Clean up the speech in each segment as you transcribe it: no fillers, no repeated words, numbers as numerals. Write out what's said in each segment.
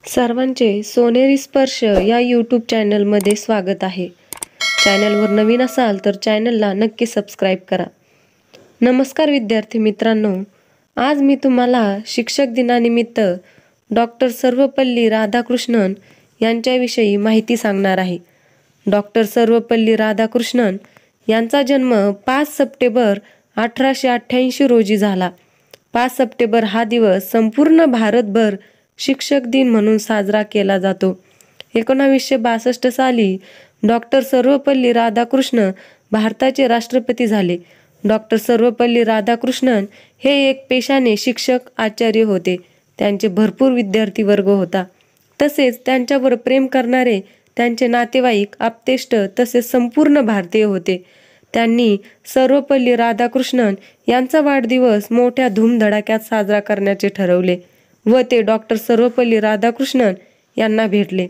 सर्वांचे सोनेरी स्पर्श या यूट्यूब चॅनलमध्ये स्वागत आहे. चॅनलवर नवीन असाल तर चॅनलला नक्की सबस्क्राईब करा. नमस्कार विद्यार्थी मित्रांनो, आज मी तुम्हाला शिक्षक दिनानिमित्त डॉक्टर सर्वपल्ली राधाकृष्णन यांच्याविषयी माहिती सांगणार आहे. डॉक्टर सर्वपल्ली राधाकृष्णन यांचा जन्म 5 सप्टेंबर 1888 रोजी झाला. 5 सप्टेंबर हा दिवस संपूर्ण भारतभर शिक्षक दिन म्हणून साजरा केला जातो. 1962 साली डॉक्टर सर्वपल्ली राधाकृष्णन भारताचे राष्ट्रपती झाले. डॉक्टर सर्वपल्ली राधाकृष्णन हे एक पेशाने शिक्षक आचार्य होते. त्यांचे भरपूर विद्यार्थी वर्ग होता. तसेच त्यांच्यावर प्रेम करणारे त्यांचे नातेवाईक, आप्तेष्ट तसेच संपूर्ण भारतीय होते. त्यांनी सर्वपल्ली राधाकृष्णन यांचा वाढदिवस मोठ्या धूमधडाक्यात साजरा करण्याचे ठरवले व ते डॉक्टर सर्वपल्ली राधाकृष्णन यांना भेटले.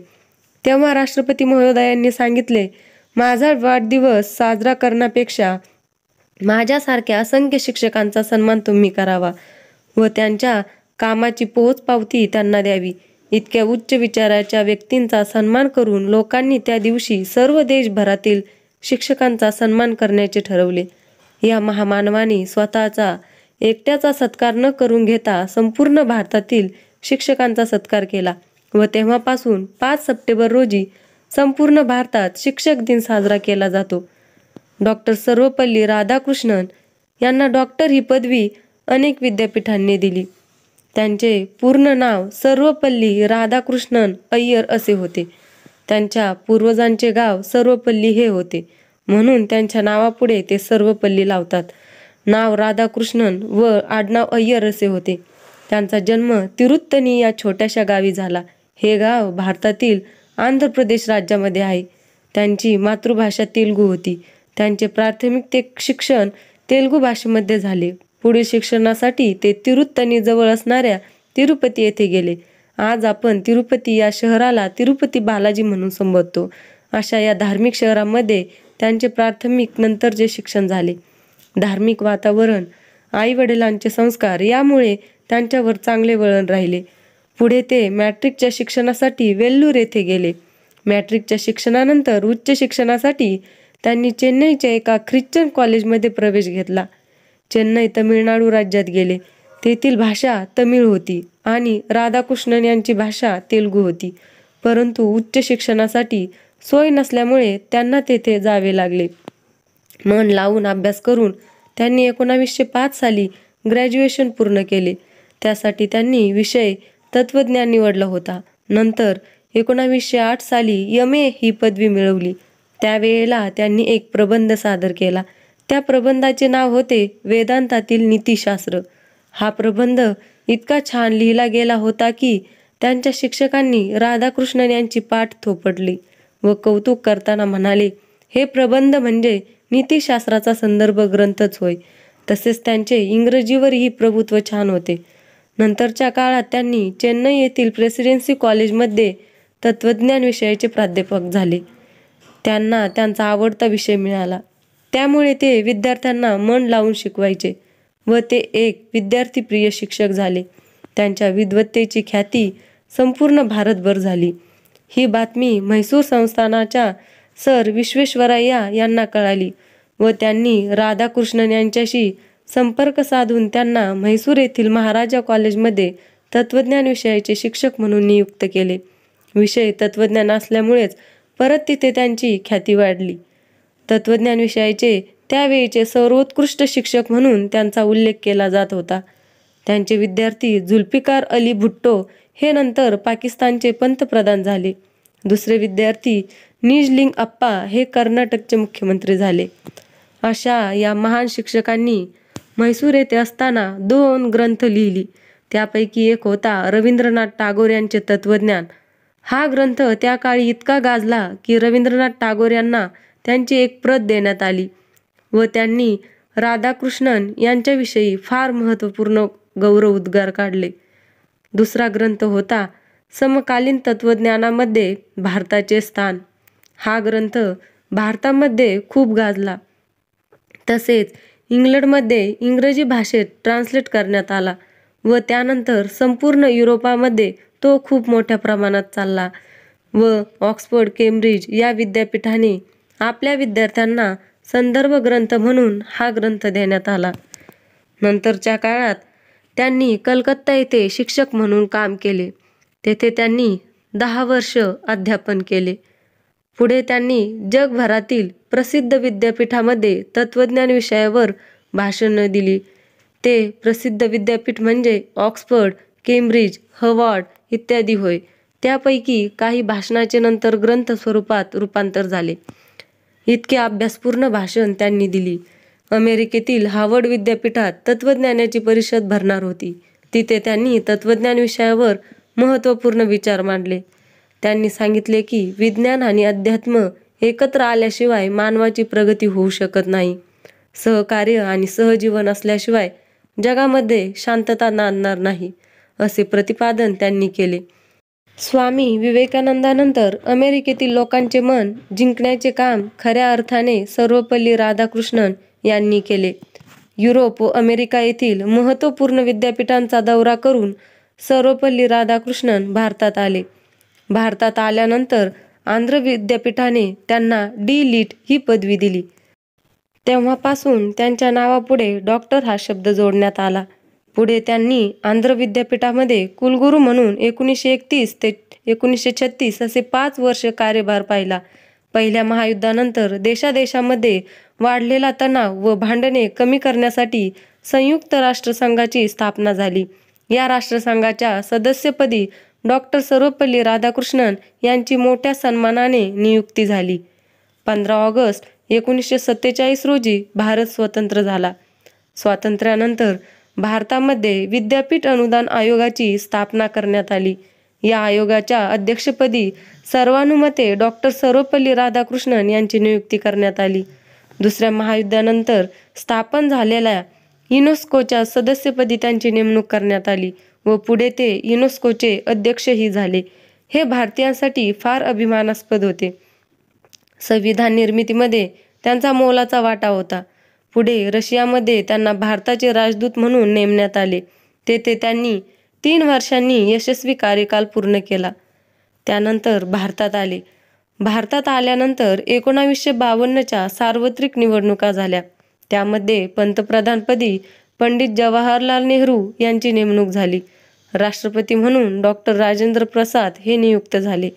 तेव्हा राष्ट्रपती महोदयांनी सांगितले, माझा वाढदिवस साजरा करण्यापेक्षा माझ्यासारख्या असंख्य शिक्षकांचा सन्मान तुम्ही करावा व त्यांच्या कामाची पोचपावती त्यांना द्यावी. इतक्या उच्च विचाराच्या व्यक्तींचा सन्मान करून लोकांनी त्या दिवशी सर्व देशभरातील शिक्षकांचा सन्मान करण्याचे ठरवले. या महामानवाने स्वतःचा एकट्याचा सत्कार न करून घेता संपूर्ण भारतातील शिक्षकांचा सत्कार केला व तेव्हापासून 5 सप्टेंबर रोजी संपूर्ण भारतात शिक्षक दिन साजरा केला जातो. डॉक्टर सर्वपल्ली राधाकृष्णन यांना डॉक्टर ही पदवी अनेक विद्यापीठांनी दिली. त्यांचे पूर्ण नाव सर्वपल्ली राधाकृष्णन अय्यर असे होते. त्यांच्या पूर्वजांचे गाव सर्वपल्ली हे होते, म्हणून त्यांच्या नावापुढे ते सर्वपल्ली लावतात. नाव राधाकृष्णन व आडनाव अय्यर असे होते. त्यांचा जन्म तिरुत्तनी या छोट्याशा गावी झाला. हे गाव भारतातील आंध्र प्रदेश राज्यामध्ये आहे. त्यांची मातृभाषा तेलुगू होती. त्यांचे प्राथमिक ते शिक्षण तेलुगू भाषेमध्ये झाले. पुढील शिक्षणासाठी ते तिरुत्तनी जवळ असणाऱ्या तिरुपती येथे गेले. आज आपण तिरुपती या शहराला तिरुपती बालाजी म्हणून संबोधतो. अशा या धार्मिक शहरामध्ये त्यांचे प्राथमिक नंतरचे शिक्षण झाले. धार्मिक वातावरण, आई वडिलांचे संस्कार यामुळे त्यांच्यावर चांगले वळण राहिले. पुढे ते मॅट्रिकच्या शिक्षणासाठी वेल्लूर येथे गेले. मॅट्रिकच्या शिक्षणानंतर उच्च शिक्षणासाठी त्यांनी चेन्नईच्या एका ख्रिश्चन कॉलेजमध्ये प्रवेश घेतला. चेन्नई तमिळनाडू राज्यात गेले. तेथील भाषा तमिळ होती आणि राधाकृष्णन यांची भाषा तेलुगू होती. परंतु उच्च शिक्षणासाठी सोय नसल्यामुळे त्यांना तेथे जावे लागले. मन लावून अभ्यास करून त्यांनी 1905 साली ग्रॅज्युएशन पूर्ण केले. त्यासाठी त्यांनी विषय तत्त्वज्ञान निवडला होता. नंतर 1908 साली MA ही पदवी मिळवली. त्यावेळेला त्यांनी एक प्रबंध सादर केला. त्या प्रबंधाचे नाव होते वेदांतातील नीतिशास्त्र. हा प्रबंध इतका छान लिहिला गेला होता की त्यांच्या शिक्षकांनी राधाकृष्णन यांची पाठ थोपटली व कौतुक करताना म्हणाले, हे प्रबंध म्हणजे नीतिशास्त्राचा संदर्भ ग्रंथच होय. तसेच त्यांचे इंग्रजीवरही प्रभुत्व छान होते. नंतरच्या काळात त्यांनी चेन्नई येथील प्रेसिडेन्सी कॉलेजमध्ये तत्त्वज्ञान विषयाचे प्राध्यापक झाले. त्यांना त्यांचा आवडता विषय मिळाला, त्यामुळे ते विद्यार्थ्यांना मन लावून शिकवायचे व ते एक विद्यार्थीप्रिय शिक्षक झाले. त्यांच्या विद्वत्तेची ख्याती संपूर्ण भारतभर झाली. ही बातमी म्हैसूर संस्थानाच्या सर विश्वेश्वरय्या यांना कळाली व त्यांनी राधाकृष्णन यांच्याशी संपर्क साधून त्यांना म्हैसूर येथील महाराजा कॉलेजमध्ये तत्त्वज्ञान विषयाचे शिक्षक म्हणून नियुक्त केले. विषय तत्त्वज्ञान असल्यामुळेच परत तिथे त्यांची ख्याती वाढली. तत्त्वज्ञान विषयाचे त्यावेळीचे सर्वोत्कृष्ट शिक्षक म्हणून त्यांचा उल्लेख केला जात होता. त्यांचे विद्यार्थी जुल्फिकार अली भुट्टो हे नंतर पाकिस्तानचे पंतप्रधान झाले. दुसरे विद्यार्थी निजलिंग अप्पा हे कर्नाटकचे मुख्यमंत्री झाले. अशा या महान शिक्षकांनी म्हैसूर येथे असताना 2 ग्रंथ लिहिली. त्यापैकी एक होता रवींद्रनाथ टागोर यांचे तत्त्वज्ञान. हा ग्रंथ त्या काळी इतका गाजला की रवींद्रनाथ टागोर यांना त्यांची एक प्रत देण्यात आली व त्यांनी राधाकृष्णन यांच्याविषयी फार महत्त्वपूर्ण गौरव उद्गार काढले. दुसरा ग्रंथ होता समकालीन तत्त्वज्ञानामध्ये भारताचे स्थान. हा ग्रंथ भारतामध्ये खूप गाजला. तसेच इंग्लंडमध्ये इंग्रजी भाषेत ट्रान्सलेट करण्यात आला व त्यानंतर संपूर्ण युरोपामध्ये तो खूप मोठ्या प्रमाणात चालला व ऑक्सफर्ड, केम्ब्रिज या विद्यापीठाने आपल्या विद्यार्थ्यांना संदर्भ ग्रंथ म्हणून हा ग्रंथ देण्यात आला. नंतरच्या काळात त्यांनी कलकत्ता येथे शिक्षक म्हणून काम केले. तेथे त्यांनी 10 वर्ष अध्यापन केले. पुढे त्यांनी जगभरातील प्रसिद्ध विद्यापीठामध्ये तत्त्वज्ञान विषयावर भाषणे दिली. ते प्रसिद्ध विद्यापीठ म्हणजे ऑक्सफर्ड, केम्ब्रिज, हार्वर्ड इत्यादी होय. त्यापैकी काही भाषणाचे नंतर ग्रंथ स्वरूपात रूपांतर झाले. इतके अभ्यासपूर्ण भाषण त्यांनी दिली. अमेरिकेतील हार्वर्ड विद्यापीठात तत्त्वज्ञानाची परिषद भरणार होती. तिथे त्यांनी तत्त्वज्ञान विषयावर महत्त्वपूर्ण विचार मांडले. त्यांनी सांगितले की विज्ञान आणि अध्यात्म एकत्र आल्याशिवाय मानवाची प्रगती होऊ शकत नाही. सहकार्य आणि सहजीवन असल्याशिवाय जगामध्ये शांतता नांदणार नाही, असे प्रतिपादन त्यांनी केले. स्वामी विवेकानंदानंतर अमेरिकेतील लोकांचे मन जिंकण्याचे काम खऱ्या अर्थाने सर्वपल्ली राधाकृष्णन यांनी केले. युरोप व अमेरिका येथील महत्त्वपूर्ण विद्यापीठांचा दौरा करून सर्वपल्ली राधाकृष्णन भारतात आले. भारतात आल्यानंतर आंध्र विद्यापीठाने त्यांना डी.लिट ही पदवी दिली. तेव्हापासून त्यांच्या नावापुढे डॉक्टर हा शब्द जोडण्यात आला. पुढे त्यांनी आंध्र विद्यापीठामध्ये कुलगुरू म्हणून 1931 ते 1936 असे 5 वर्ष कार्यभार पाहिला. पहिल्या महायुद्धानंतर देशादेशामध्ये वाढलेला तणाव व भांडणे कमी करण्यासाठी संयुक्त राष्ट्रसंघाची स्थापना झाली. या राष्ट्रसंघाच्या सदस्यपदी डॉक्टर सर्वपल्ली राधाकृष्णन यांची मोठ्या सन्मानाने नियुक्ती झाली. 15 ऑगस्ट 1947 रोजी भारत स्वतंत्र झाला. स्वातंत्र्यानंतर भारतामध्ये विद्यापीठ अनुदान आयोगाची स्थापना करण्यात आली. या आयोगाच्या अध्यक्षपदी सर्वानुमते डॉक्टर सर्वपल्ली राधाकृष्णन यांची नियुक्ती करण्यात आली. दुसऱ्या महायुद्धानंतर स्थापन झालेल्या युनेस्कोच्या सदस्यपदी त्यांची नेमणूक करण्यात आली व पुढे ते युनेस्कोचे अध्यक्षही झाले. हे भारतीयांसाठी फार अभिमानास्पद होते. संविधान निर्मितीमध्ये त्यांचा मोलाचा वाटा होता. पुढे रशियामध्ये त्यांना भारताचे राजदूत म्हणून नेमण्यात आले. तेथे त्यांनी 3 वर्षांनी यशस्वी कार्यकाल पूर्ण केला. त्यानंतर भारतात आले. भारतात आल्यानंतर 1952च्या सार्वत्रिक निवडणुका झाल्या. त्यामध्ये पंतप्रधानपदी पंडित जवाहरलाल नेहरू यांची नेमणूक झाली. राष्ट्रपती म्हणून डॉक्टर राजेंद्र प्रसाद हे नियुक्त झाले.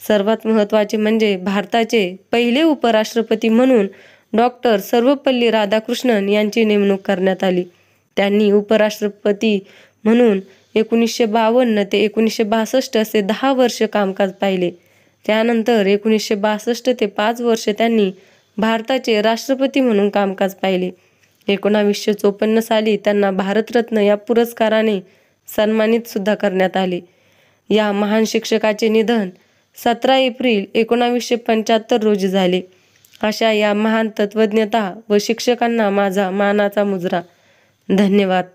सर्वात महत्त्वाचे म्हणजे भारताचे पहिले उपराष्ट्रपती म्हणून डॉक्टर सर्वपल्ली राधाकृष्णन यांची नेमणूक करण्यात आली. त्यांनी उपराष्ट्रपती म्हणून 1952 ते 1962 असे 10 वर्ष कामकाज पाहिले. त्यानंतर 1962 ते 5 वर्ष त्यांनी भारताचे राष्ट्रपती म्हणून कामकाज पाहिले. 1954 साली त्यांना भारतरत्न या पुरस्काराने सन्मानित सुद्धा करण्यात आले. या महान शिक्षकाचे निधन 17 एप्रिल 1975 रोजी झाले. अशा या महान तत्त्वज्ञता व शिक्षकांना माझा मानाचा मुजरा. धन्यवाद.